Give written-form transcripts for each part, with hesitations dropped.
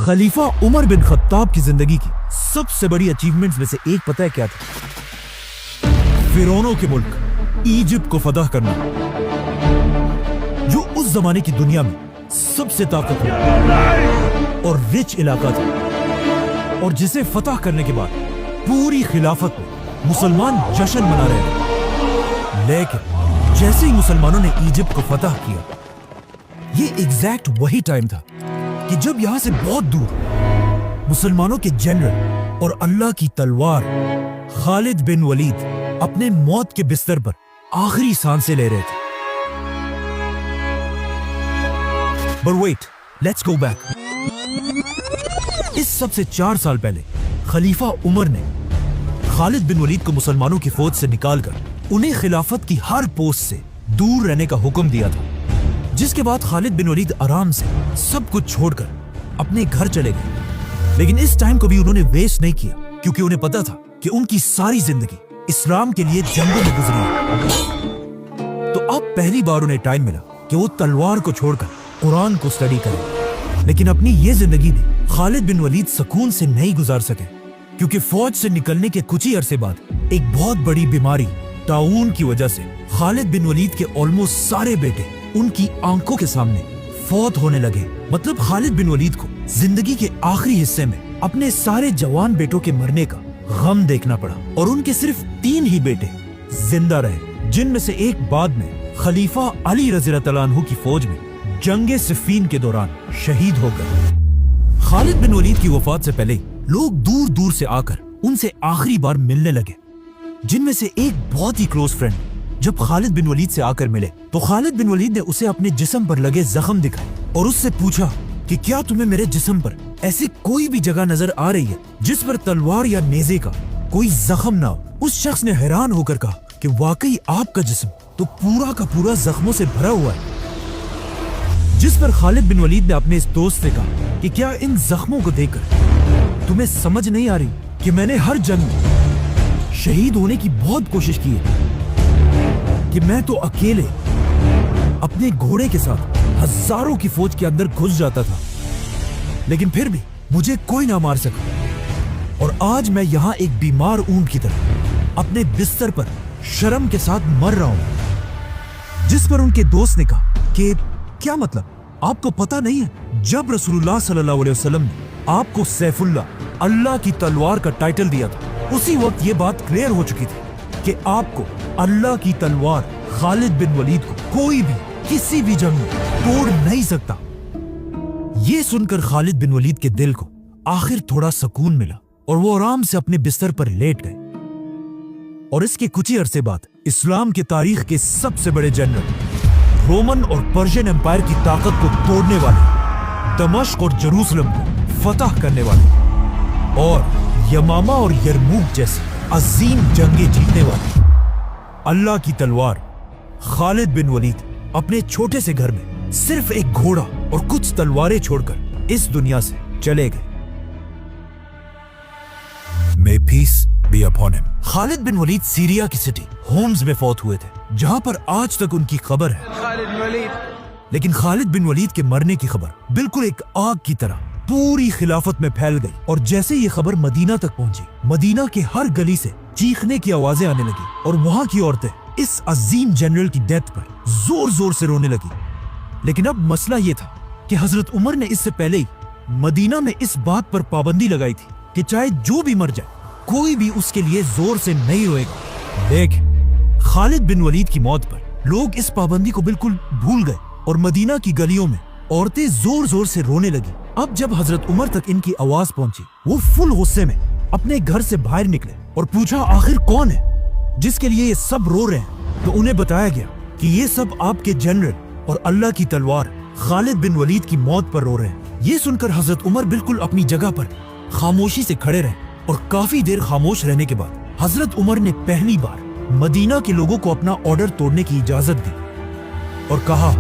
खलीफा Umar bin Khattab की जिंदगी की सबसे बड़ी अचीवमेंट्स में से एक पता है क्या था? फिरौनों के मुल्क इजिप्ट को फतह करना, जो उस जमाने की दुनिया में सबसे ताकतवर और रिच इलाका था, और जिसे फतह करने के बाद पूरी खिलाफत में मुसलमान जश्न मना रहे थे। लेकिन जैसे ही मुसलमानों ने इजिप्ट को फतह किया, ये एग्जैक्ट वही टाइम था कि जब यहां से बहुत दूर मुसलमानों के जनरल और अल्लाह की तलवार खालिद बिन वलीद अपने मौत के बिस्तर पर आखिरी सांसें ले रहे थे। But wait, let's go back. इस सबसे 4 साल पहले खलीफा उमर ने खालिद बिन वलीद को मुसलमानों की फौज से निकालकर उन्हें खिलाफत की हर पोस्ट से दूर रहने का हुक्म दिया था, जिसके बाद खालिद बिन वलीद आराम से सब कुछ छोड़कर अपने घर चले गए। लेकिन इस टाइम को भी उन्होंने वेस्ट नहीं किया, क्योंकि उन्हें पता था कि उनकी सारी जिंदगी इस्लाम के लिए जंगों में गुजरी है। तो अब पहली बार उन्हें टाइम मिला कि वो तलवार को छोड़कर कुरान को स्टडी करें। लेकिन अपनी ये जिंदगी में खालिद बिन वलीद सुकून से नहीं गुजार सके, क्योंकि फौज से निकलने के कुछ ही अरसे बाद एक बहुत बड़ी बीमारी ताउन की वजह से खालिद बिन वलीद के ऑलमोस्ट सारे बेटे उनकी आंखों के सामने फौत होने लगे। मतलब खालिद बिन वलीद को जिंदगी के आखिरी हिस्से में अपने सारे जवान बेटों के मरने का गम देखना पड़ा, और उनके सिर्फ 3 ही बेटे जिंदा रहे, जिनमें से एक बाद में खलीफा अली रज़ियल्लाहु अन्हु की फौज में जंगे सिफ़ीन के दौरान शहीद हो गए। खालिद बिन वलीद की वफात से पहले लोग दूर दूर से आकर उनसे आखिरी बार मिलने लगे, जिनमें से एक बहुत ही क्लोज फ्रेंड जब खालिद बिन वलीद से आकर मिले तो खालिद बिन वलीद ने उसे अपने जिस्म पर लगे जख्म दिखाए और उससे पूछा कि क्या तुम्हें मेरे जिस्म पर ऐसी कोई भी जगह नजर आ रही है जिस पर तलवार या नेज़े का कोई जख्म ना हो। उस शख्स ने हैरान होकर कहा कि वाकई आपका जिस्म तो पूरा का पूरा जख्मों से भरा हुआ है। जिस पर खालिद बिन वलीद ने अपने इस दोस्त से कहा कि क्या इन जख्मों को देखकर तुम्हें समझ नहीं आ रही कि मैंने हर जंग में शहीद होने की बहुत कोशिश की है, कि मैं तो अकेले अपने घोड़े के साथ हजारों की फौज के अंदर घुस जाता था, लेकिन फिर भी मुझे कोई ना मार सका, और आज मैं यहाँ एक बीमार ऊंट की तरह अपने बिस्तर पर शर्म के साथ मर रहा हूँ। जिस पर उनके दोस्त ने कहा कि क्या मतलब, आपको पता नहीं है जब रसूलुल्लाह सल्लल्लाहु अलैहि वसल्लम ने आपको सैफुल्लाह, अल्लाह की तलवार का टाइटल दिया था, उसी वक्त ये बात क्लियर हो चुकी थी कि आपको अल्लाह की तलवार खालिद बिन वलीद को कोई भी किसी भी जंग में तोड़ नहीं सकता। ये सुनकर खालिद बिन वलीद के दिल को आखिर थोड़ा सुकून मिला और वो आराम से अपने बिस्तर पर लेट गए। और इसके कुछ ही अरसे बाद इस्लाम के तारीख के सबसे बड़े जनरल, रोमन और पर्शियन एम्पायर की ताकत को तोड़ने वाले, दमिश्क और जेरूसलम को फतह करने वाले और यमामा और यरमूक जैसी अजीम जंगें जीतने वाले अल्लाह की तलवार खालिद बिन वलीद अपने छोटे से घर में सिर्फ एक घोड़ा और कुछ तलवारें छोड़कर इस दुनिया से चले गए। May peace be upon him. Khalid bin Walid Syria की सिटी होम्स में फौत हुए थे, जहां पर आज तक उनकी खबर है। लेकिन खालिद बिन वलीद के मरने की खबर बिल्कुल एक आग की तरह पूरी खिलाफत में फैल गई, और जैसे ये खबर मदीना तक पहुंची, मदीना के हर गली से चीखने की आवाजें आने लगी, और वहां की औरतें इस अजीम जनरल की डेथ पर जोर जोर से रोने लगी। लेकिन अब मसला ये था कि हजरत उमर ने इससे पहले ही मदीना में इस बात पर पाबंदी लगाई थी कि चाहे जो भी मर जाए, कोई भी उसके लिए जोर से नहीं रोएगा। लेकिन खालिद बिन वलीद की मौत पर लोग इस पाबंदी को बिल्कुल भूल गए, और मदीना की गलियों में औरतें जोर जोर से रोने लगी। अब जब हजरत उमर तक इनकी आवाज पहुंची, वो फुल गुस्से में अपने घर से बाहर निकले और पूछा आखिर कौन है जिसके लिए ये सब रो रहे हैं। तो उन्हें बताया गया कि ये सब आपके जनरल और अल्लाह की तलवार खालिद बिन वलीद की मौत पर रो रहे हैं। ये सुनकर हजरत उमर बिल्कुल अपनी जगह पर खामोशी से खड़े रहे, और काफी देर खामोश रहने के बाद हजरत उमर ने पहली बार मदीना के लोगों को अपना ऑर्डर तोड़ने की इजाजत दी और कहा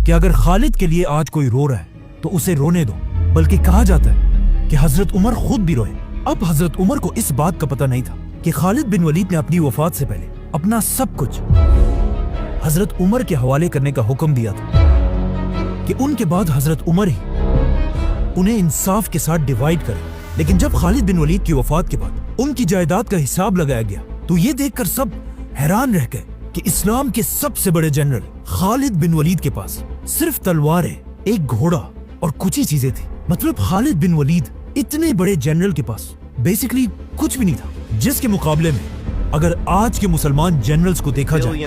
कि अगर खालिद के लिए आज कोई रो रहा है तो उसे रोने दो। बल्कि कहा जाता है कि हजरत उमर खुद भी रोए। अब हजरत उमर को इस बात का पता नहीं था कि खालिद बिन वलीद ने अपनी वफात से पहले अपना सब कुछ हजरत उमर के हवाले करने का हुक्म दिया था, कि उनके बाद हजरत उमर ही انہیں انصاف کے ساتھ ڈیوائیڈ کرے. لیکن جب خالد بن ولید کی وفات کے بعد ان کی جائیداد کا حساب لگایا گیا تو یہ دیکھ کر سب حیران رہ گئے کہ اسلام کے سب سے بڑے جنرل خالد بن ولید کے پاس صرف تلواریں، ایک گھوڑا اور کچھ ہی چیزیں تھی. مطلب خالد بن ولید اتنے بڑے جنرل کے پاس بیسیکلی کچھ بھی نہیں تھا، جس کے مقابلے میں اگر آج کے مسلمان جنرلز کو دیکھا جائے.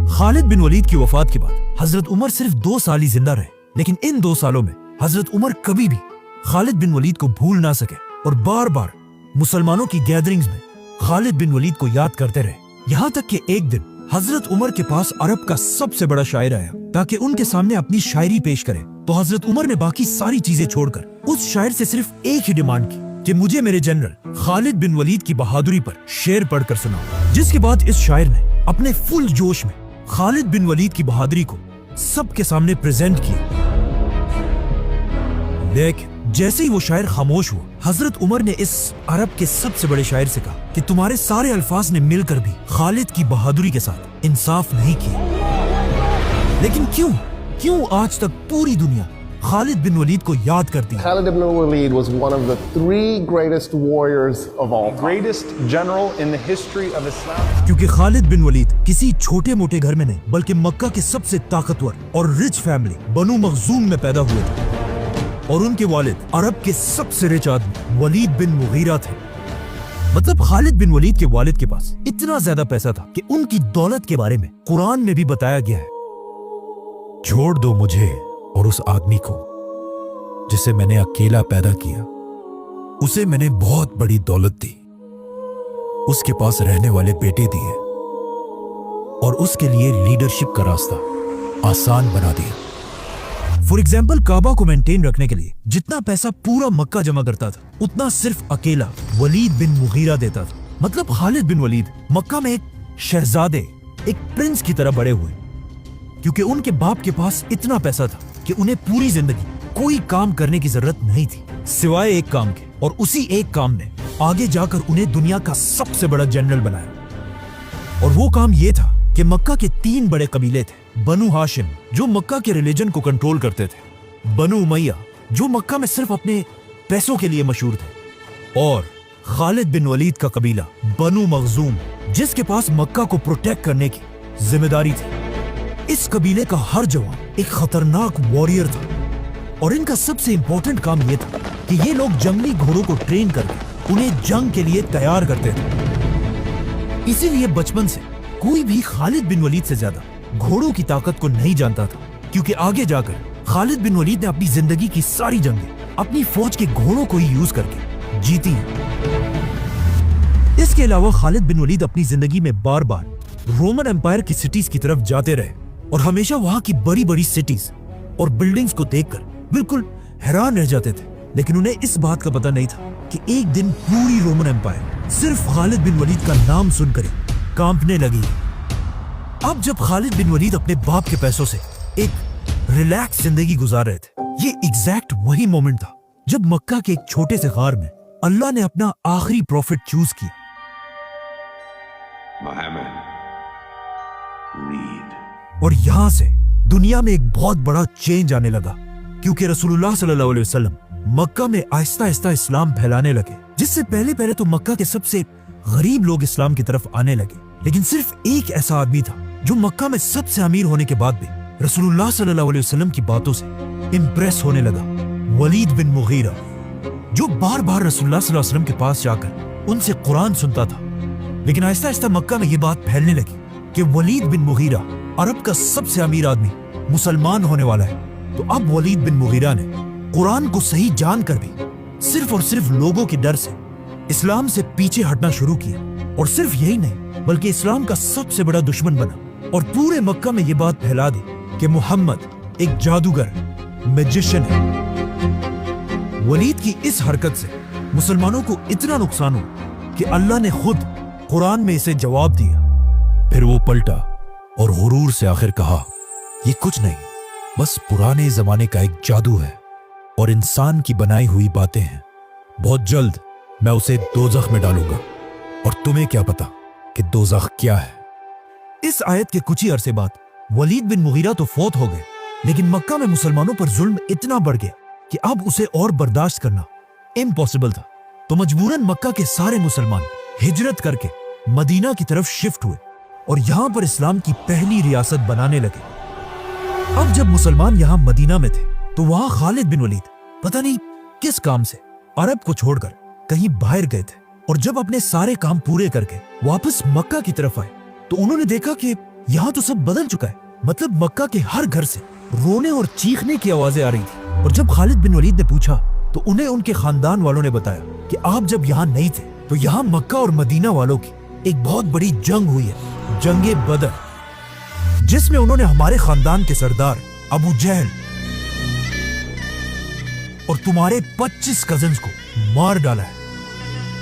خالد بن ولید کی وفات کے بعد حضرت عمر صرف 2 سال ہی زندہ رہے، لیکن ان 2 سالوں میں حضرت عمر کبھی بھی خالد بن ولید کو بھول نہ سکے اور بار بار مسلمانوں کی گیدرنگز میں خالد بن ولید کو یاد کرتے رہے. یہاں تک کہ ایک دن حضرت عمر کے پاس عرب کا سب سے بڑا شاعر آیا تاکہ ان کے سامنے اپنی شاعری پیش کرے. تو حضرت عمر نے باقی ساری چیزیں چھوڑ کر اس شاعر سے صرف ایک ہی ڈیمانڈ کی کہ مجھے میرے جنرل خالد بن ولید کی بہادری پر شعر پڑھ کر سناؤ. جس کے بعد اس شاعر نے اپنے فل جوش میں خالد بن ولید کی بہادری کو سب کے سامنے پریزنٹ کیا. لیکن جیسے ہی وہ شاعر خاموش ہوا، حضرت عمر نے اس عرب کے سب سے بڑے شاعر سے کہا کہ تمہارے سارے الفاظ نے مل کر بھی خالد کی بہادری کے ساتھ انصاف نہیں کیا. لیکن کیوں آج تک پوری دنیا خالد بن ولید کو یاد کرتی ہے؟ Khalid ibn Walid was one of the 3 greatest warriors of all time. Greatest general in the history of Islam. کیونکہ خالد بن ولید کسی چھوٹے موٹے گھر میں نہیں بلکہ مکہ کے سب سے طاقتور اور رچ فیملی بنو مخزوم میں پیدا ہوئے تھے، اور ان کے والد عرب کے سب سے رچ آدمی ولید بن مغیرہ تھے. مطلب خالد بن ولید کے والد کے پاس اتنا زیادہ پیسہ تھا کہ ان کی دولت کے بارے میں قرآن میں بھی بتایا گیا ہے، چھوڑ دو مجھے اور اس آدمی کو جسے میں نے اکیلا پیدا کیا، اسے میں نے بہت بڑی دولت دی، اس کے پاس رہنے والے بیٹے دیے اور اس کے لیے لیڈرشپ کا راستہ آسان بنا دیا. فور ایگزامپل کعبہ کو مینٹین رکھنے کے لیے جتنا پیسہ پورا مکہ جمع کرتا تھا اتنا صرف اکیلا ولید بن مغیرہ دیتا تھا. مطلب خالد بن ولید مکہ میں ایک شہزادے، ایک پرنس کی طرح بڑے ہوئے کیونکہ ان کے باپ کے پاس اتنا پیسہ تھا کہ انہیں پوری زندگی کوئی کام کرنے کی ضرورت نہیں تھی سوائے ایک کام کے، اور اسی ایک کام نے آگے جا کر انہیں دنیا کا سب سے بڑا جنرل بنایا. اور وہ کام یہ تھا کہ مکہ کے 3 بڑے قبیلے تھے: بنو ہاشم جو مکہ کے ریلیجن کو کنٹرول کرتے تھے، بنو امیہ جو مکہ میں صرف اپنے پیسوں کے لیے مشہور تھے، اور خالد بن ولید کا قبیلہ بنو مخزوم جس کے پاس مکہ کو پروٹیکٹ کرنے کی ذمہ داری تھی. اس قبیلے کا ہر جوان ایک خطرناک واریر تھا، اور ان کا سب سے امپورٹنٹ کام یہ تھا کہ یہ لوگ جنگلی گھوڑوں کو ٹرین کر کے انہیں جنگ کے لیے تیار کرتے تھے. اسی لیے بچپن سے کوئی بھی خالد بن ولید سے زیادہ گھوڑوں کی طاقت کو نہیں جانتا تھا، کیونکہ آگے جا کر خالد بن ولید نے اپنی زندگی کی ساری جنگیں اپنی فوج کے گھوڑوں کو ہی یوز کر کے جیتی ہیں. اس کے علاوہ خالد بن ولید اپنی زندگی میں بار بار رومن امپائر کی سٹیز کی طرف جاتے رہے اور ہمیشہ وہاں کی بڑی بڑی سٹیز اور بلڈنگز کو دیکھ کر بالکل حیران رہ جاتے تھے. لیکن انہیں اس بات کا پتہ نہیں تھا کہ ایک دن پوری رومن امپائر صرف خالد بن ولید کا نام سن کر کانپنے لگی. اب جب خالد بن ولید اپنے باپ کے پیسوں سے ایک ریلیکس زندگی گزار رہے تھے، یہ ایگزیکٹ وہی مومنٹ تھا جب مکہ کے ایک چھوٹے سے غار میں اللہ نے اپنا آخری پروفٹ چوز کیا. اور یہاں سے دنیا میں ایک بہت بڑا چینج آنے لگا، کیونکہ رسول اللہ صلی اللہ علیہ وسلم مکہ میں آہستہ آہستہ اسلام پھیلانے لگے، جس سے پہلے تو مکہ کے سب سے غریب لوگ اسلام کی طرف آنے لگے. لیکن صرف ایک ایسا آدمی تھا جو مکہ میں سب سے امیر ہونے کے بعد بھی رسول اللہ صلی اللہ علیہ وسلم کی باتوں سے امپریس ہونے لگا، ولید بن مغیرہ، جو بار بار رسول اللہ صلی اللہ علیہ وسلم کے پاس جا کر ان سے قرآن سنتا تھا. لیکن آہستہ آہستہ مکہ میں یہ بات پھیلنے لگی کہ ولید بن مغیرہ عرب کا سب سے امیر آدمی مسلمان ہونے والا ہے. تو اب ولید بن مغیرہ نے قرآن کو صحیح جان کر بھی صرف اور صرف لوگوں کے ڈر سے اسلام سے پیچھے ہٹنا شروع کیا. اور صرف یہی نہیں بلکہ اسلام کا سب سے بڑا دشمن بنا اور پورے مکہ میں یہ بات پھیلا دی کہ محمد ایک جادوگر، میجیشن ہے. ولید کی اس حرکت سے مسلمانوں کو اتنا نقصان ہوا کہ اللہ نے خود قرآن میں اسے جواب دیا. پھر وہ پلٹا اور غرور سے آخر کہا، یہ کچھ نہیں، بس پرانے زمانے کا ایک جادو ہے اور انسان کی بنائی ہوئی باتیں ہیں. بہت جلد میں اسے دوزخ میں ڈالوں گا، اور تمہیں کیا پتا کہ دوزخ کیا ہے. اس آیت کے کچھ ہی عرصے بعد ولید بن مغیرہ تو فوت ہو گئے، लेकिन मक्का में मुसलमानों पर जुल्म इतना बढ़ गया कि अब उसे और बर्दाश्त करना इम्पॉसिबल था। तो मजबूरन मक्का के सारे मुसलमान हिजरत करके मदीना की तरफ शिफ्ट हुए और यहाँ पर इस्लाम की पहली रियासत बनाने लगे। अब जब मुसलमान यहाँ मदीना में थे तो वहाँ खालिद बिन वलीद पता नहीं किस काम से अरब को छोड़कर कहीं बाहर गए थे, और जब अपने सारे काम पूरे करके वापस मक्का की तरफ आए तो उन्होंने देखा कि यहाँ तो सब बदल चुका है। मतलब मक्का के हर घर से रोने और चीखने की आवाजें आ रही थी। और जब खालिद बिन वलीद ने पूछा तो उन्हें उनके खानदान वालों ने बताया कि आप जब यहाँ नहीं थे तो यहाँ मक्का और मदीना वालों की एक बहुत बड़ी जंग हुई है, जंगे बदर, जिसमें उन्होंने हमारे खानदान के सरदार अबू जहल और तुम्हारे 25 कजिन्स को मार डाला है।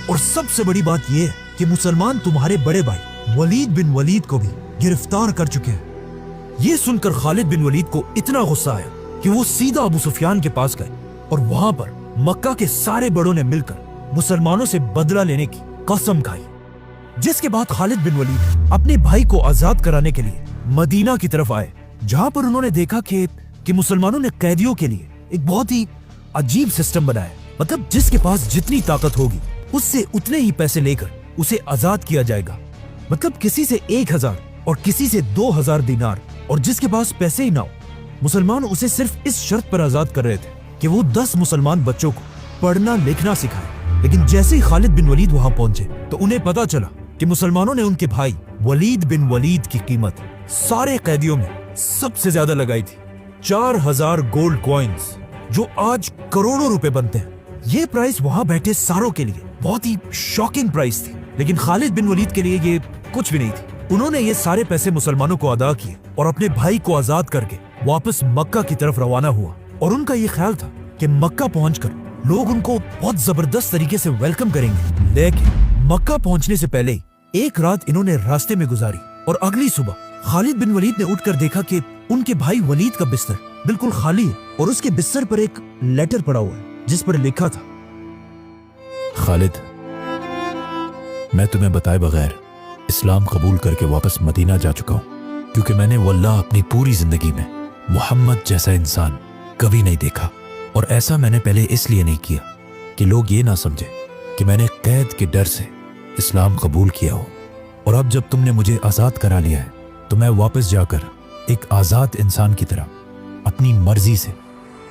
और सबसे बड़ी बात यह है कि मुसलमान तुम्हारे बड़े भाई वलीद बिन वलीद को भी गिरफ्तार कर चुके हैं। ये सुनकर खालिद बिन वलीद को इतना गुस्सा आया कि वो सीधा अबू सुफियान के पास गए और वहां पर मक्का के सारे बड़ों ने मिलकर मुसलमानों से बदला लेने की कसम खाई। जिसके बाद खालिद बिन वलीद अपने भाई को आजाद कराने के लिए मदीना की तरफ आए, जहां पर उन्होंने देखा कि मुसलमानों ने कैदियों के लिए एक बहुत ही अजीब सिस्टम बनाया। मतलब जिसके पास जितनी ताकत होगी उससे उतने ही पैसे लेकर उसे आजाद किया जाएगा। मतलब किसी से 1000 और किसी से 2000 दिनार, और जिसके पास पैसे ही ना हो मुसलमान उसे सिर्फ इस शर्त पर आजाद कर रहे थे कि वो 10 मुसलमान बच्चों को पढ़ना लिखना सिखाए। लेकिन जैसे ही खालिद बिन वलीद वहां पहुंचे तो उन्हें पता चला कि मुसलमानों ने उनके भाई वलीद बिन वलीद की कीमत सारे कैदियों में सबसे ज्यादा लगाई थी, 4000 गोल्ड कॉइन्स, जो आज करोड़ों रुपए बनते हैं। ये प्राइस वहां बैठे सारों के लिए बहुत ही शॉकिंग प्राइस थी, लेकिन खालिद बिन वलीद के लिए ये कुछ भी नहीं थी। उन्होंने ये सारे पैसे मुसलमानों को अदा किए और अपने भाई को आजाद करके वापस मक्का की तरफ रवाना हुआ। और उनका ये ख्याल था कि मक्का पहुंचकर लोग उनको बहुत जबरदस्त तरीके से वेलकम करेंगे। लेकिन मक्का पहुंचने से पहले एक रात इन्होंने रास्ते में गुजारी और अगली सुबह खालिद बिन वलीद ने उठकर देखा कि उनके भाई वलीद का बिस्तर बिल्कुल खाली है और उसके बिस्तर पर एक लेटर पड़ा हुआ है जिस पर लिखा था, खालिद, मैं तुम्हें बताए बगैर इस्लाम कबूल करके वापस मदीना जा चुका हूँ, क्योंकि मैंने वल्लाह अपनी पूरी जिंदगी में मोहम्मद जैसा इंसान कभी नहीं देखा। और ऐसा मैंने पहले इसलिए नहीं किया कि लोग ये ना समझे कि मैंने कैद के डर से इस्लाम कबूल किया हो। और अब जब तुमने मुझे आज़ाद करा लिया है तो मैं वापस जाकर एक आज़ाद इंसान की तरह अपनी मर्जी से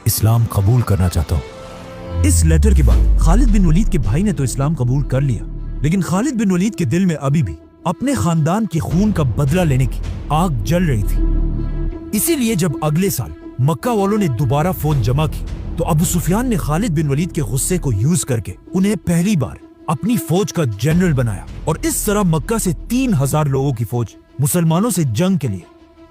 इस्लाम कबूल करना चाहता हूँ। इस लेटर के बाद खालिद बिन वलीद के भाई ने तो इस्लाम कबूल कर लिया, लेकिन खालिद बिन वलीद के दिल में अभी भी अपने खानदान के खून का बदला लेने की आग जल रही थी। इसीलिए जब अगले साल मक्का वालों ने दोबारा फौज जमा की तो अबू सुफियान ने खालिद बिन वलीद के गुस्से को यूज करके उन्हें पहली बार अपनी फौज का जनरल बनाया। और इस तरह मक्का से 3000 लोगों की फौज मुसलमानों से जंग के लिए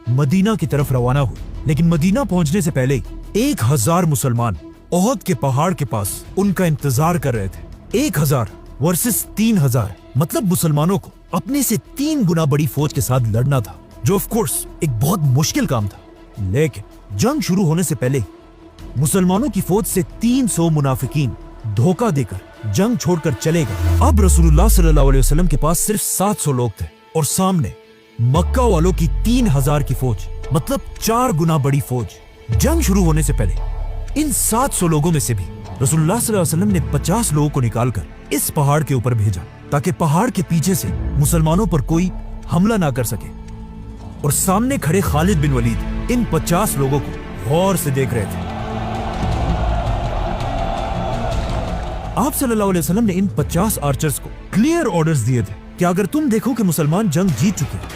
मदीना की तरफ रवाना हुई। लेकिन मदीना पहुंचने से पहले 1000 मुसलमान ओहद के पहाड़ के पास उनका इंतजार कर रहे थे। 1000 वर्सेस 3000, मतलब मुसलमानों को अपने से 3 गुना बड़ी फौज के साथ लड़ना था, जो ऑफ कोर्स एक बहुत मुश्किल काम था। लेकिन जंग शुरू होने से पहले मुसलमानों की फौज से 300 मुनाफिकीन धोखा देकर जंग छोड़कर चले गए। अब रसूलुल्लाह सल्लल्लाहु अलैहि वसल्लम के पास सिर्फ 700 लोग थे और सामने मक्का वालों की 3000 की फौज, मतलब 4 गुना बड़ी फौज। जंग शुरू होने से पहले इन 700 लोगों में से भी रसूलुल्लाह सल्लल्लाहु अलैहि वसल्लम ने 50 लोगों को निकालकर इस पहाड़ के ऊपर भेजा ताकि पहाड़ के पीछे से मुसलमानों पर कोई हमला ना कर सके। और सामने खड़े खालिद बिन वलीद इन 50 लोगों को गौर से देख रहे थे। आप सल्लल्लाहु अलैहि वसल्लम ने इन 50 आर्चर्स को क्लियर ऑर्डर्स दिए थे कि अगर तुम देखो कि मुसलमान जंग जीत चुके हैं,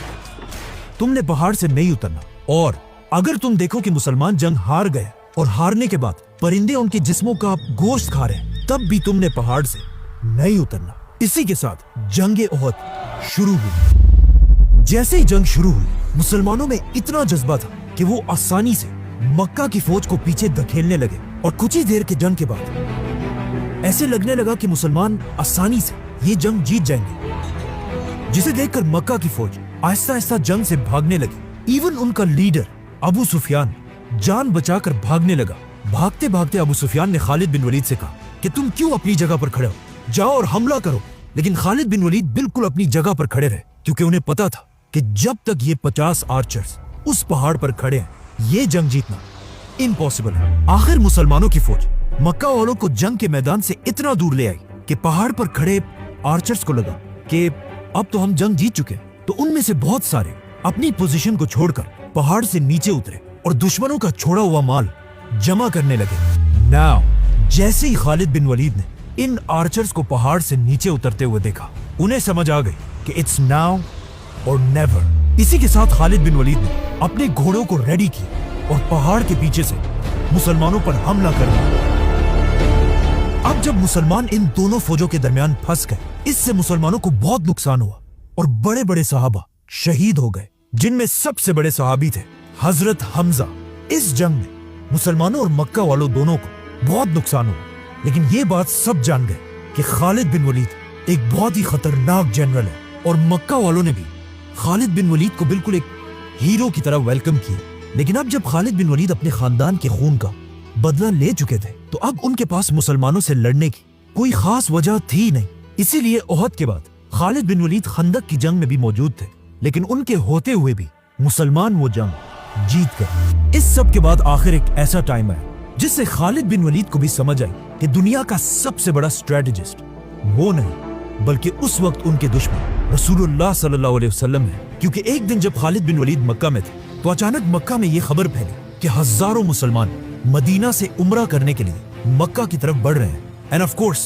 तुमने पहाड़ से नहीं उतरना, और अगर तुम देखो कि मुसलमान जंग हार गए और हारने के बाद परिंदे उनके जिस्मों का गोश्त खा रहे हैं, तब भी तुमने पहाड़ से नहीं उतरना। इसी के साथ जंगे ओहद शुरू हुई। जैसे ही जंग शुरू हुई, मुसलमानों में इतना जज्बा था कि वो आसानी से मक्का की फौज को पीछे धकेलने लगे। और कुछ ही देर के जंग के बाद ऐसे लगने लगा कि मुसलमान आसानी से ये जंग जीत जाएंगे, जिसे देखकर मक्का की फौज आहिस्ता आहिस्ता जंग से भागने लगी। इवन उनका लीडर अबू सुफियान जान बचाकर भागने लगा। भागते भागते अबू सुफियान ने खालिद बिन वलीद से कहा कि तुम क्यों अपनी जगह पर खड़े हो, जाओ और हमला करो। लेकिन खालिद बिन वलीद बिल्कुल अपनी जगह पर खड़े रहे, क्योंकि उन्हें पता था कि जब तक ये 50 आर्चर्स उस पहाड़ पर खड़े हैं ये जंग जीतना इम्पॉसिबल है। आखिर मुसलमानों की फौज मक्का वालों को जंग के मैदान से इतना दूर ले आई कि पहाड़ पर खड़े आर्चर्स को लगा कि अब तो हम जंग जीत चुके हैं। तो उनमें से बहुत सारे अपनी पोजीशन को छोड़कर पहाड़ से नीचे उतरे और दुश्मनों का छोड़ा हुआ माल जमा करने लगे। नाउ जैसे ही खालिद बिन वलीद ने इन आर्चर्स को पहाड़ से नीचे उतरते हुए देखा, उन्हें समझ आ गई कि इट्स नाउ और नेवर। इसी के साथ खालिद बिन वलीद ने अपने घोड़ों को रेडी किया और पहाड़ के पीछे से मुसलमानों पर हमला कर दिया। अब जब मुसलमान इन दोनों फौजों के दरमियान फंस गए, इससे मुसलमानों को बहुत नुकसान हुआ और बड़े बड़े सहाबा शहीद हो गए, जिनमें सबसे बड़े सहाबी थे हजरत हमजा। इस जंग में मुसलमानों और मक्का वालों दोनों को बहुत नुकसान हुआ, लेकिन ये बात सब जान गए कि खालिद बिन वलीद एक बहुत ही खतरनाक जनरल है और मक्का वालों ने भी खालिद बिन वलीद को बिल्कुल एक हीरो की तरह वेलकम किया। लेकिन अब जब खालिद बिन वलीद अपने खानदान के खून का बदला ले चुके थे, तो अब उनके पास मुसलमानों से लड़ने की कोई खास वजह थी नहीं। इसीलिए ओहद के बाद खालिद बिन वलीद खंदक की जंग में भी मौजूद थे, लेकिन उनके होते हुए भी मुसलमान वो जंग जीत गए। इस सब के बाद आखिर एक ऐसा टाइम आया जिससे खालिद बिन वलीद को भी समझ आई कि दुनिया का सबसे बड़ा स्ट्रेटेजिस्ट वो नहीं बल्कि उस वक्त उनके दुश्मन रसूलुल्लाह सल्लल्लाहु अलैहि वसल्लम है। क्योंकि एक दिन जब खालिद बिन वलीद मक्का में थे, तो अचानक मक्का में ये खबर फैली कि हजारों मुसलमान मदीना से उम्रा करने के लिए मक्का की तरफ बढ़ रहे हैं। एंड ऑफ कोर्स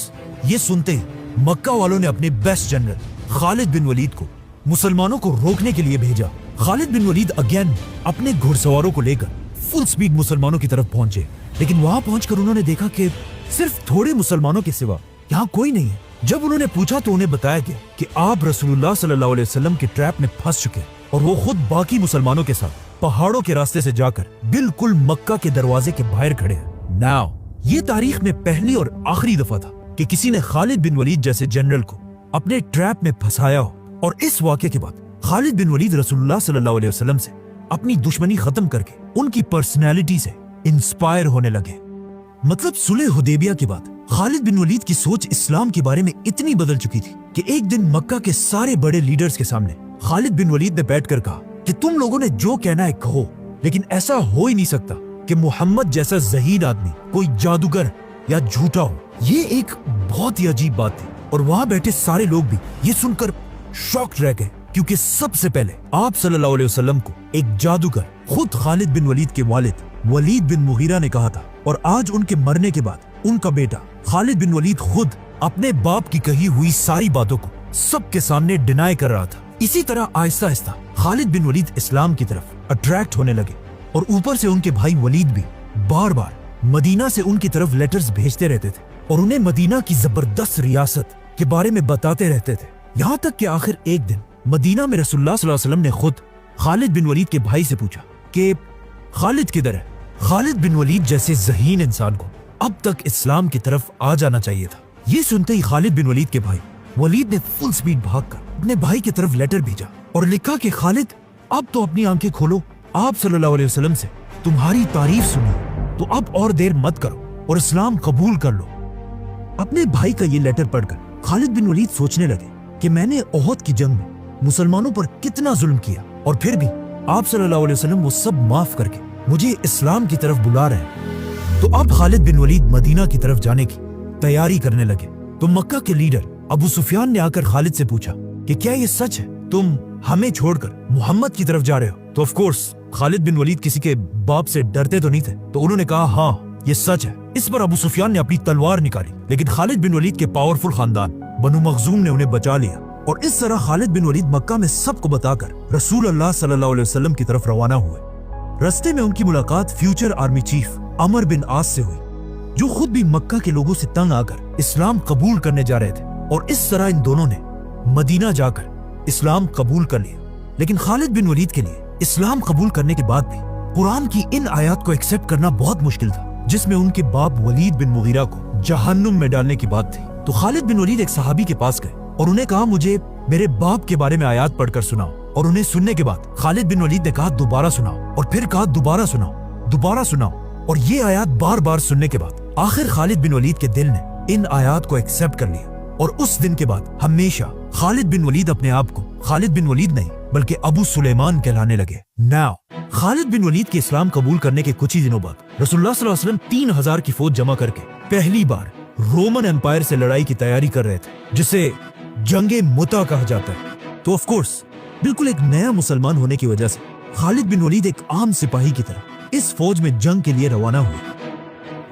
ये सुनते ही मक्का वालों ने अपने बेस्ट जनरल खालिद बिन वलीद को मुसलमानों को रोकने के लिए भेजा। खालिद बिन वलीद अगेन अपने घुड़सवारों को लेकर फुल स्पीड मुसलमानों की तरफ पहुंचे, लेकिन वहां पहुंचकर उन्होंने देखा कि सिर्फ थोड़े मुसलमानों के सिवा यहाँ कोई नहीं है। जब उन्होंने पूछा तो उन्हें बताया गया कि आप रसूलुल्लाह सल्लल्लाहु अलैहि वसल्लम के ट्रैप में फंस चुके और वो खुद बाकी मुसलमानों के साथ पहाड़ों के रास्ते से जाकर बिल्कुल मक्का के दरवाजे के बाहर खड़े हैं। नाउ ये तारीख में पहली और आखिरी दफा था कि किसी ने खालिद बिन वलीद जैसे जनरल को अपने ट्रैप में फंसाया हो। और इस वाक़े के बाद खालिद बिन वलीद रसूलुल्लाह सल्लल्लाहु अलैहि वसल्लम से अपनी दुश्मनी खत्म करके उनकी पर्सनैलिटी से इंस्पायर होने लगे। मतलब सुलह हुदैबिया के बाद खालिद बिन वलीद की सोच इस्लाम के बारे में इतनी बदल चुकी थी कि एक दिन मक्का के सारे बड़े लीडर्स के सामने खालिद बिन वलीद ने बैठकर कहा कि तुम लोगों ने जो कहना है कहो, लेकिन ऐसा हो ही नहीं सकता कि मोहम्मद जैसा ज़हीद आदमी कोई जादूगर या झूठा हो। ये एक बहुत ही अजीब बात थी और वहां बैठे सारे लोग भी ये सुनकर शॉक्ड रह गए, क्योंकि सबसे पहले आप सल्लल्लाहु अलैहि वसल्लम को एक जादूगर खुद खालिद बिन वलीद के वालिद वलीद बिन मुगीरा ने कहा था, और आज उनके मरने के बाद उनका बेटा खालिद बिन वलीद खुद अपने बाप की कही हुई सारी बातों को सबके सामने डिनाई कर रहा था। इसी तरह आहिस्ता आहिस्ता खालिद बिन वलीद इस्लाम की तरफ अट्रैक्ट होने लगे और ऊपर से उनके भाई वलीद भी बार बार मदीना से उनकी तरफ लेटर्स भेजते रहते थे और उन्हें मदीना की जबरदस्त रियासत के बारे में बताते रहते थे। यहाँ तक कि आखिर एक दिन मदीना में रसूलुल्लाह सल्लल्लाहु अलैहि वसल्लम ने खुद खालिद बिन वलीद के भाई से पूछा कि खालिद किधर है। खालिद बिन वलीद जैसे ज़हीन इंसान को अब तक इस्लाम की तरफ आ जाना चाहिए था। ये सुनते ही खालिद बिन वलीद के भाई वलीद ने फुल स्पीड भागकर अपने भाई की तरफ लेटर भेजा और लिखा कि खालिद अब तो अपनी आंखें खोलो, आप सल्लल्लाहु अलैहि वसल्लम से तुम्हारी तारीफ सुनी, तो अब और देर मत करो और इस्लाम कबूल कर लो। अपने भाई का ये लेटर पढ़कर खालिद बिन वलीद सोचने लगे कि मैंने ओहद की जंग में मुसलमानों पर कितना जुल्म किया और फिर भी आप सल्लल्लाहु अलैहि वसल्लम वो सब माफ करके मुझे इस्लाम की तरफ बुला रहे हैं। तो अब खालिद बिन वलीद मदीना की तरफ जाने की तैयारी करने लगे। तो मक्का के लीडर अबू सुफियान ने आकर खालिद से पूछा कि क्या ये सच है, तुम हमें छोड़कर मोहम्मद की तरफ जा रहे हो? तो ऑफ कोर्स खालिद बिन वलीद किसी के बाप से डरते तो नहीं थे, तो उन्होंने कहा हाँ ये सच है। इस पर अबू सुफियान ने अपनी तलवार निकाली, लेकिन खालिद बिन वलीद के पावरफुल खानदान बनु मखजूम ने उन्हें बचा लिया और इस तरह खालिद बिन वलीद मक्का में सबको बताकर रसूल अल्लाह सल्लल्लाहु अलैहि वसल्लम की तरफ रवाना हुए। रास्ते में उनकी मुलाकात फ्यूचर आर्मी चीफ अमर बिन आस से हुई, जो खुद भी मक्का के लोगों से तंग आकर इस्लाम कबूल करने जा रहे थे और इस तरह इन दोनों ने मदीना जाकर इस्लाम कबूल कर लिया। लेकिन खालिद बिन वलीद के लिए इस्लाम कबूल करने के बाद भी कुरान की इन आयत को एक्सेप्ट करना बहुत मुश्किल था, जिसमें उनके बाप वलीद बिन मुगीरा को जहन्नुम में डालने की बात थी। तो खालिद बिन वलीद एक सहाबी के पास गए और उन्हें कहा मुझे मेरे बाप के बारे में आयत पढ़कर सुनाओ। और उन्हें सुनने के बाद खालिद बिन वलीद ने कहा दोबारा सुनाओ, और फिर कहा दोबारा सुनाओ, दोबारा सुनाओ। और ये आयत बार बार सुनने के बाद आखिर खालिद बिन वलीद के दिल ने इन आयत को एक्सेप्ट कर लिया और उस दिन के बाद हमेशा खालिद बिन वलीद अपने आप को खालिद बिन वलीद नहीं बल्कि अबू सुलेमान कहलाने लगे। नाउ खालिद बिन वलीद के इस्लाम कबूल करने के कुछ ही दिनों बाद रसूलुल्लाह सल्लल्लाहु अलैहि वसल्लम 3000 की फौज जमा करके पहली बार रोमन एम्पायर से लड़ाई की तैयारी कर रहे थे, जिसे जंगे मुता कहा जाता है। तो ऑफ कोर्स बिल्कुल एक नया मुसलमान होने की वजह से खालिद बिन वलीद एक आम सिपाही की तरह इस फौज में जंग के लिए रवाना हुए।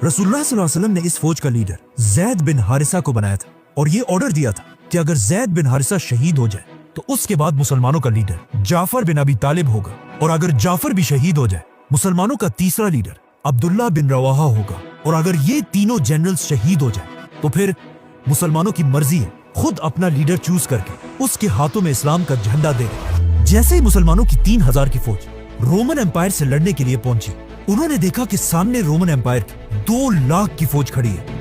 रसूलुल्लाह सल्लल्लाहु अलैहि वसल्लम ने इस फौज का लीडर ज़ैद बिन हारिसा को बनाया था और ये ऑर्डर दिया था कि अगर ज़ैद बिन हारिसा शहीद हो जाए तो उसके बाद मुसलमानों का लीडर जाफर बिन अबी तालिब होगा, और अगर जाफर भी शहीद हो जाए मुसलमानों का तीसरा लीडर अब्दुल्ला बिन रवाहा होगा, और अगर ये तीनों जनरल्स शहीद हो जाए तो फिर मुसलमानों की मर्जी है खुद अपना लीडर चूज करके उसके हाथों में इस्लाम का झंडा दे। जैसे ही मुसलमानों की 3000 की फौज रोमन एम्पायर से लड़ने के लिए पहुंची, उन्होंने देखा कि सामने रोमन एम्पायर की 2 लाख की फौज खड़ी है।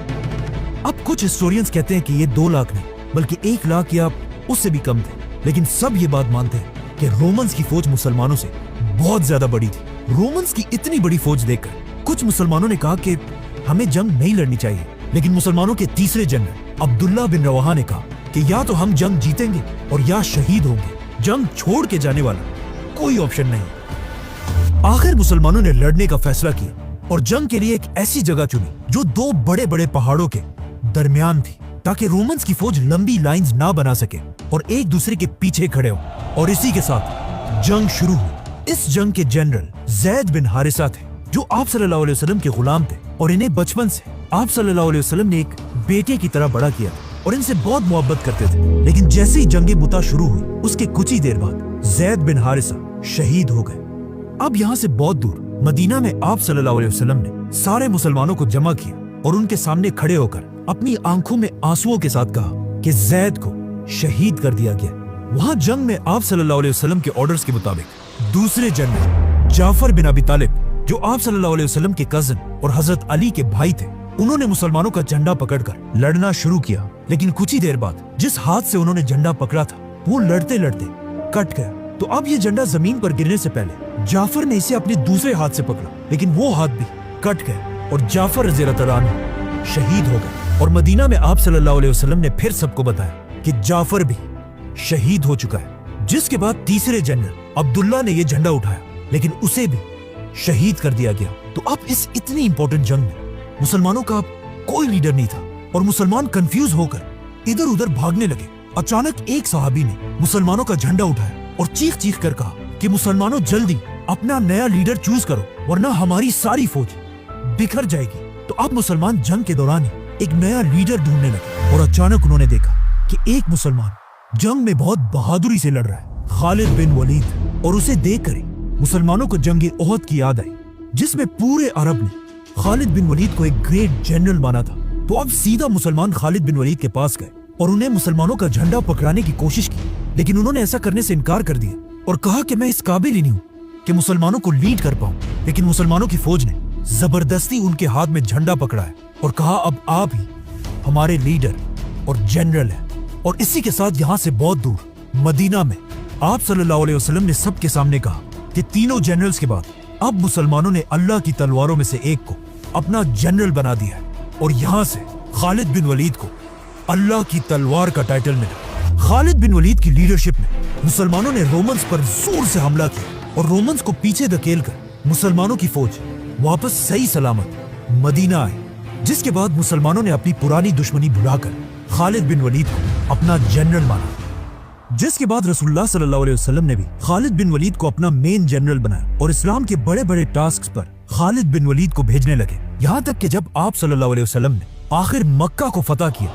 अब कुछ हिस्टोरियंस कहते हैं कि ये 2 लाख नहीं बल्कि 1 लाख या उससे भी कम थे, लेकिन सब ये बात मानते हैं कि रोमन्स की फौज मुसलमानों से बहुत ज्यादा बड़ी थी। रोमन्स की इतनी बड़ी फौज देखकर कुछ मुसलमानों ने कहा कि हमें जंग नहीं लड़नी चाहिए, लेकिन मुसलमानों के तीसरे जनरल अब्दुल्ला बिन रवाहा ने कहा कि या तो हम जंग जीतेंगे और या शहीद होंगे, जंग छोड़ के जाने वाला कोई ऑप्शन नहीं। आखिर मुसलमानों ने लड़ने का फैसला किया और जंग के लिए एक ऐसी जगह चुनी जो 2 बड़े बड़े पहाड़ों के दरमियान थी, ताकि रोमन्स की फौज लंबी लाइंस ना बना सके और एक दूसरे के पीछे खड़े हो। और इसी के साथ जंग शुरू हुई। इस जंग के जनरल ज़ैद बिन हारिसा थे, जो आप सल्लल्लाहु अलैहि वसल्लम के गुलाम थे, और इन्हें बचपन से आप सल्लल्लाहु अलैहि वसल्लम ने एक बेटे की तरह बड़ा किया और इनसे बहुत मोहब्बत करते थे। लेकिन जैसे ही जंगे मुता शुरू हुई, उसके कुछ ही देर बाद ज़ैद बिन हारिसा शहीद हो गए। अब यहाँ से बहुत दूर मदीना में आप सल्लल्लाहु अलैहि वसल्लम ने सारे मुसलमानों को जमा किया और उनके सामने खड़े होकर अपनी आंखों में आंसुओं के साथ कहा कि ज़ैद को शहीद कर दिया गया। वहां जंग में आप सल्लल्लाहु अलैहि वसल्लम के ऑर्डर्स के मुताबिक दूसरे जनरल जाफर बिन अबी तालिब, जो आप सल्लल्लाहु अलैहि वसल्लम के कजन और हजरत अली के भाई थे, उन्होंने मुसलमानों का झंडा पकड़कर लड़ना शुरू किया। लेकिन कुछ ही देर बाद जिस हाथ से उन्होंने झंडा पकड़ा था वो लड़ते लड़ते कट गया। तो अब ये झंडा जमीन पर गिरने से पहले जाफर ने इसे अपने दूसरे हाथ से पकड़ा, लेकिन वो हाथ भी कट गया और जाफर रज़ियल्लाहु ताला अन्हु शहीद हो गए। और मदीना में आप सल्लल्लाहु अलैहि वसल्लम ने फिर सबको बताया कि जाफर भी शहीद हो चुका है। जिसके बाद तीसरे जनरल अब्दुल्ला ने यह झंडा उठाया, लेकिन उसे भी शहीद कर दिया गया। तो अब इस इतनी इंपॉर्टेंट जंग में मुसलमानों का कोई लीडर नहीं था और मुसलमान कंफ्यूज होकर इधर उधर भागने लगे। अचानक एक सहाबी ने मुसलमानों का झंडा उठाया और चीख चीख कर कहा कि मुसलमानों जल्दी अपना नया लीडर चूज करो, वरना हमारी सारी फौज बिखर जाएगी। तो अब मुसलमान जंग के दौरान ही एक नया लीडर ढूंढने लगे और अचानक उन्होंने देखा कि एक मुसलमान जंग में बहुत बहादुरी से लड़ रहा है, खालिद बिन वलीद। और उसे देखकर ही मुसलमानों को जंगे ओहद की याद आई, जिसमें पूरे अरब ने खालिद बिन वलीद को एक ग्रेट जनरल माना था। तो अब सीधा मुसलमान खालिद बिन वलीद के पास गए और उन्हें मुसलमानों का झंडा पकड़ाने की कोशिश की, लेकिन उन्होंने ऐसा करने से इनकार कर दिया और कहा कि मैं इस काबिल ही नहीं हूँ कि मुसलमानों को लीड कर पाऊं। लेकिन मुसलमानों की फौज ने जबरदस्ती उनके हाथ में झंडा पकड़ाया और कहा अब आप ही हमारे लीडर और जनरल हैं। और इसी के साथ यहाँ से बहुत दूर मदीना में आप सल्लल्लाहु अलैहि वसल्लम ने सबके सामने कहा कि तीनों जनरल्स के बाद अब मुसलमानों ने अल्लाह की तलवारों में से एक को अपना जनरल बना दिया है। और यहाँ से खालिद बिन वलीद को अल्लाह की तलवार का टाइटल मिला। खालिद बिन वलीद की लीडरशिप में मुसलमानों ने रोमन्स पर जोर से हमला किया और रोमन्स को पीछे धकेलकर मुसलमानों की फौज वापस सही सलामत मदीना आई। जिसके बाद मुसलमानों ने अपनी पुरानी दुश्मनी भुलाकर खालिद बिन वलीद को अपना जनरल माना। जिसके बाद रसूलुल्लाह सल्लल्लाहु अलैहि वसल्लम ने भी खालिद बिन वलीद को अपना मेन जनरल बनाया और इस्लाम के बड़े बड़े टास्क पर खालिद बिन वलीद को भेजने लगे। यहाँ तक कि जब आप सल्लल्लाहु अलैहि वसल्लम ने आखिर मक्का को फतह किया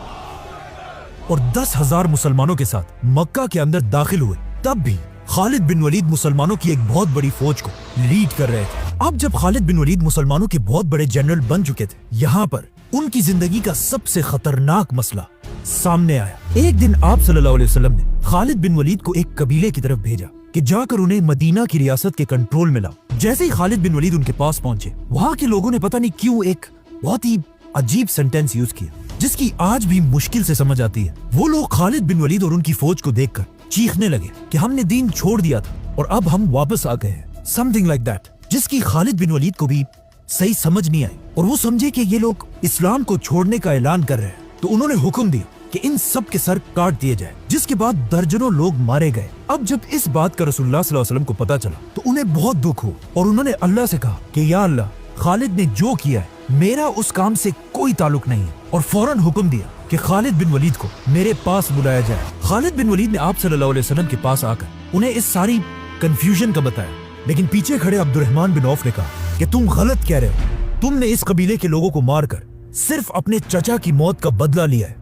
और 10,000 मुसलमानों के साथ मक्का के अंदर दाखिल हुए, तब भी खालिद बिन वलीद मुसलमानों की एक बहुत बड़ी फौज को लीड कर रहे थे। अब जब खालिद बिन वलीद मुसलमानों के बहुत बड़े जनरल बन चुके थे, यहाँ पर उनकी जिंदगी का सबसे खतरनाक मसला सामने आया। एक दिन आप सल्लल्लाहु अलैहि वसल्लम ने खालिद बिन वलीद को एक कबीले की तरफ भेजा कि जाकर उन्हें मदीना की रियासत के कंट्रोल में लाओ। जैसे ही खालिद बिन वलीद उनके पास पहुंचे, वहाँ के लोगों ने पता नहीं क्यों एक बहुत ही अजीब सेंटेंस यूज किया, जिसकी आज भी मुश्किल से समझ आती है। वो लोग खालिद बिन वलीद और उनकी फौज को देखकर चीखने लगे कि हमने दीन छोड़ दिया था और अब हम वापस आ गए हैं, समथिंग लाइक दैट, जिसकी खालिद बिन वलीद को भी सही समझ नहीं आई और वो समझे कि ये लोग इस्लाम को छोड़ने का ऐलान कर रहे हैं। तो उन्होंने हुक्म दिया کہ ان سب کے سر کاٹ دیے جائے، جس کے بعد درجنوں لوگ مارے گئے۔ اب جب اس بات کا رسول اللہ صلی اللہ علیہ وسلم کو پتا چلا تو انہیں بہت دکھ ہو اور انہوں نے اللہ سے کہا کہ یا اللہ، خالد نے جو کیا ہے میرا اس کام سے کوئی تعلق نہیں ہے، اور فوراً حکم دیا کہ خالد بن ولید کو میرے پاس بلایا جائے۔ خالد بن ولید نے آپ صلی اللہ علیہ وسلم کے پاس آ کر انہیں اس ساری کنفیوژن کا بتایا، لیکن پیچھے کھڑے عبد الرحمن بن عوف نے کہا کہ تم غلط کہہ رہے ہو، تم نے اس قبیلے کے لوگوں کو مار کر صرف اپنے چچا کی موت کا بدلہ لیا ہے،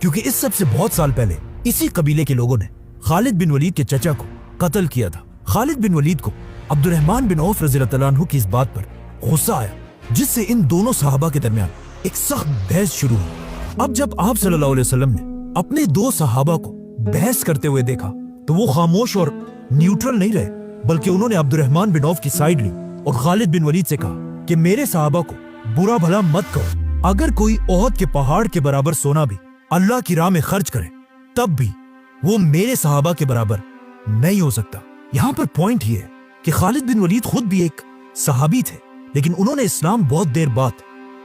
کیونکہ اس سب سے بہت سال پہلے اسی قبیلے کے لوگوں نے خالد بن ولید کے چچا کو قتل کیا تھا۔ خالد بن ولید کو عبد الرحمن بن عوف رضی اللہ عنہ کی اس بات پر غصہ آیا، جس سے ان دونوں صحابہ کے درمیان ایک سخت بحث شروع ہوئی۔ اب جب آپ صلی اللہ علیہ وسلم نے اپنے دو صحابہ کو بحث کرتے ہوئے دیکھا تو وہ خاموش اور نیوٹرل نہیں رہے، بلکہ انہوں نے عبد الرحمن بن عوف کی سائیڈ لی اور خالد بن ولید سے کہا کہ میرے صحابہ کو برا بھلا مت کہو، اگر کوئی احد کے پہاڑ کے برابر سونا بھی اللہ کی راہ میں خرچ کرے تب بھی وہ میرے صحابہ کے برابر نہیں ہو سکتا۔ یہاں پر پوائنٹ یہ ہے کہ خالد بن ولید خود بھی ایک صحابی تھے، لیکن انہوں نے اسلام بہت دیر بعد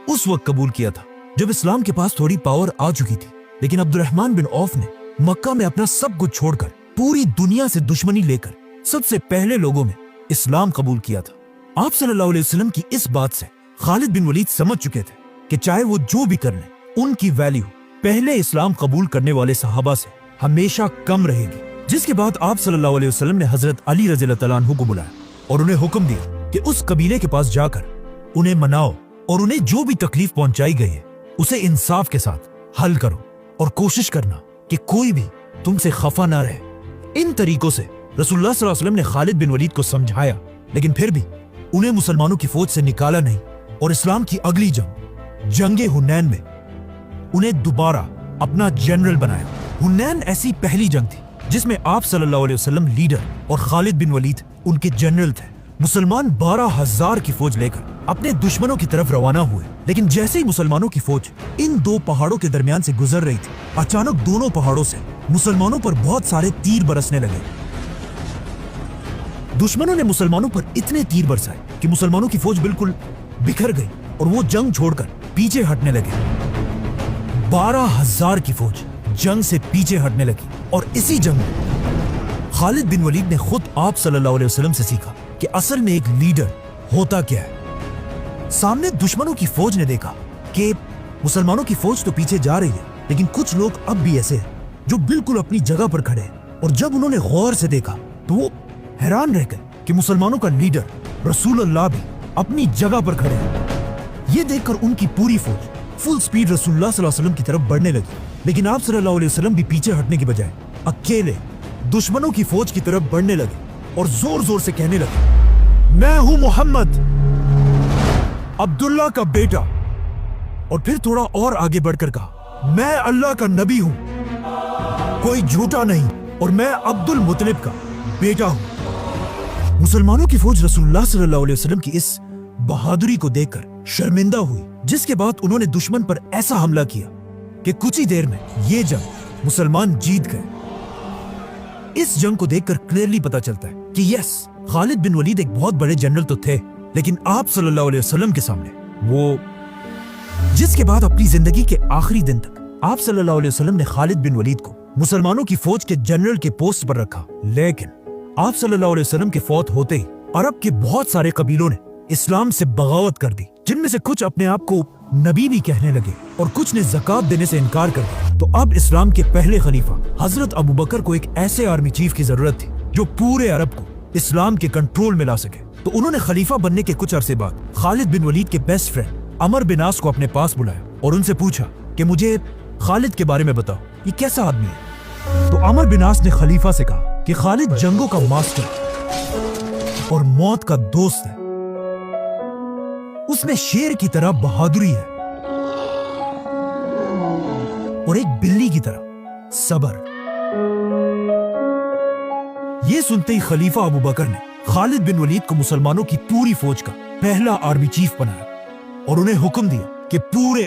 اس وقت قبول کیا تھا جب اسلام کے پاس تھوڑی پاور آ چکی تھی۔ لیکن عبد الرحمن بن عوف نے مکہ میں اپنا سب کچھ چھوڑ کر پوری دنیا سے دشمنی لے کر سب سے پہلے لوگوں میں اسلام قبول کیا تھا۔ آپ صلی اللہ علیہ وسلم کی اس بات سے خالد بن ولید سمجھ چکے تھے کہ چاہے وہ جو بھی کر لیں، ان کی ویلیو پہلے اسلام قبول کرنے والے صحابہ سے ہمیشہ کم رہے گی۔ جس کے بعد آپ صلی اللہ علیہ وسلم نے حضرت علی رضی اللہ عنہ کو بلایا اور انہیں حکم دیا کہ اس قبیلے کے پاس جا کر انہیں مناؤ اور انہیں جو بھی تکلیف پہنچائی گئی ہے اسے انصاف کے ساتھ حل کرو، اور کوشش کرنا کہ کوئی بھی تم سے خفا نہ رہے۔ ان طریقوں سے رسول اللہ صلی اللہ علیہ وسلم نے خالد بن ولید کو سمجھایا، لیکن پھر بھی انہیں مسلمانوں کی فوج سے نکالا نہیں، اور اسلام کی اگلی جنگ حنین میں انہیں دوبارہ اپنا جنرل بنایا۔ حنین ایسی پہلی جنگ تھی جس میں آپ صلی اللہ علیہ وسلم لیڈر اور خالد بن ولید ان کے جنرل تھے۔ مسلمان 12,000 کی فوج لے کر اپنے دشمنوں کی طرف روانہ ہوئے، لیکن جیسے ہی مسلمانوں کی فوج ان دو پہاڑوں کے درمیان سے گزر رہی تھی، اچانک دونوں پہاڑوں سے مسلمانوں پر بہت سارے تیر برسنے لگے۔ دشمنوں نے مسلمانوں پر اتنے تیر برسائے کہ مسلمانوں کی فوج بالکل بکھر گئی اور وہ جنگ چھوڑ کر پیچھے ہٹنے لگے۔ 12,000 کی فوج جنگ سے پیچھے ہٹنے لگی، اور اسی جنگ میں خالد بن ولید نے خود آپ صلی اللہ علیہ وسلم سے سیکھا کہ اصل میں ایک لیڈر ہوتا کیا ہے۔ سامنے دشمنوں کی فوج نے دیکھا کہ مسلمانوں کی فوج تو پیچھے جا رہی ہے، لیکن کچھ لوگ اب بھی ایسے ہیں جو بالکل اپنی جگہ پر کھڑے ہیں، اور جب انہوں نے غور سے دیکھا تو وہ حیران رہ گئے کہ مسلمانوں کا لیڈر رسول اللہ بھی اپنی جگہ پر کھڑے ہیں۔ یہ دیکھ کر ان کی پوری فوج فل سپیڈ رسول اللہ صلی اللہ علیہ وسلم کی طرف بڑھنے لگی، لیکن آپ صلی اللہ علیہ وسلم بھی پیچھے ہٹنے کی بجائے اکیلے دشمنوں کی فوج کی طرف بڑھنے لگے اور زور زور سے کہنے لگے، میں ہوں محمد، عبداللہ کا بیٹا، اور پھر تھوڑا اور آگے بڑھ کر کہا، میں اللہ کا نبی ہوں، کوئی جھوٹا نہیں، اور میں عبد المطلب کا بیٹا ہوں۔ مسلمانوں کی فوج رسول اللہ صلی اللہ علیہ وسلم کی اس بہادری کو دیکھ کر شرمندہ ہوئی، جس کے بعد انہوں نے دشمن پر ایسا حملہ کیا کہ کچھ ہی دیر میں یہ جنگ مسلمان جیت گئے۔ اس جنگ کو دیکھ کر کلیئرلی پتا چلتا ہے کہ یس، خالد بن ولید ایک بہت بڑے جنرل تو تھے، لیکن آپ صلی اللہ علیہ وسلم کے سامنے وہ، جس کے بعد اپنی زندگی کے آخری دن تک آپ صلی اللہ علیہ وسلم نے خالد بن ولید کو مسلمانوں کی فوج کے جنرل کے پوسٹ پر رکھا، لیکن آپ صلی اللہ علیہ وسلم کے فوت ہوتے ہی عرب کے بہت سارے قبیلوں نے اسلام سے بغاوت کر دی، جن میں سے کچھ اپنے آپ کو نبی بھی کہنے لگے اور کچھ نے زکات دینے سے انکار کر دیا۔ تو اب اسلام کے پہلے خلیفہ حضرت ابوبکر کو ایک ایسے آرمی چیف کی ضرورت تھی جو پورے عرب کو اسلام کے کنٹرول میں لا سکے۔ تو انہوں نے خلیفہ بننے کے کچھ عرصے بعد خالد بن ولید کے بیسٹ فرینڈ عمر بن عاص کو اپنے پاس بلایا اور ان سے پوچھا کہ مجھے خالد کے بارے میں بتاؤ، یہ کیسا آدمی ہے؟ تو عمر بن عاص نے خلیفہ سے کہا کہ خالد جنگوں کا ماسٹر اور موت کا دوست ہے، اس میں شیر کی طرح بہادری ہے اور ایک بلی کی طرح صبر۔ یہ سنتے ہی خلیفہ ابوبکر نے خالد بن ولید کو مسلمانوں کی پوری فوج کا پہلا آرمی چیف بنایا اور انہیں حکم دیا کہ پورے